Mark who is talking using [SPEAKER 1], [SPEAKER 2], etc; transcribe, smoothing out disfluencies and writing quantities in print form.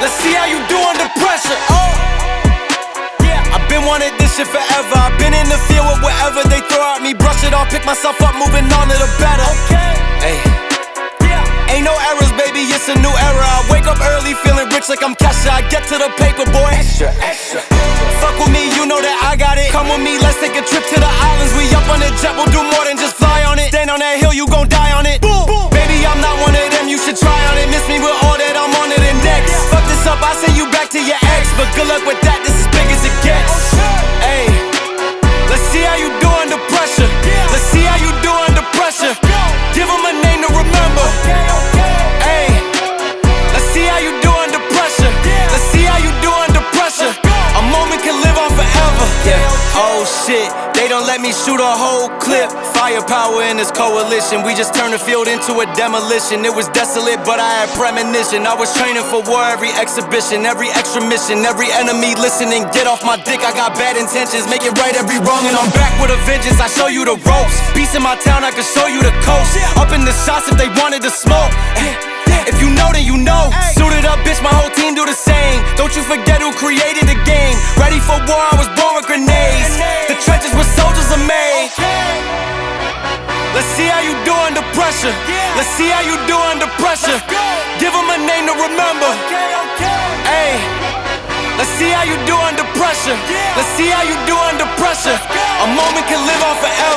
[SPEAKER 1] Let's see how you do under pressure. I've been wanting this shit forever. I've been in the field with whatever they throw at me. Brush it off, pick myself up, moving on to the better. Hey. Ain't no errors, baby, it's a new era. I wake up early, feeling rich like I'm Kesha. I get to the paper, boy. Extra. Fuck with me, you know that I got it. Come with me, let's take a trip to the islands. We up on the jet, we'll do more than just fly on it. Stand on that hill, you gon' die on it. Boom. Baby, I'm not one of them, you should try on it. Miss me with all that, I'm on it and next. Fuck this up, I send you back to your ex. But good luck with that, this is big as it gets. Hey, let's see how you do under pressure. Let's see how you do under pressure. Give them a name to remember. Hey, let's see how you do under pressure. Let's see how you do under pressure. A moment can live on forever. Oh shit, they don't let me shoot a whole clip. Firepower in this coalition. We just turned the field into a demolition. It was desolate, but I had premonition. I was training for war, every exhibition, every extra mission, every enemy listening. Get off my dick, I got bad intentions. Make it right every wrong, and I'm back with a vengeance. I show you the ropes. Peace in my town, I can show you the coast. Up in the shots if they wanted to smoke. If you know, then you know. Suited up, bitch, my whole team do the same. Don't you forget who created the game. Ready for war, I was born with grenades. The trenches where soldiers are made. Let's see how you do under pressure. Let's see how you do under pressure. Give them a name to remember. Hey, let's see how you do under pressure. Let's see how you do under pressure. A moment can live on forever.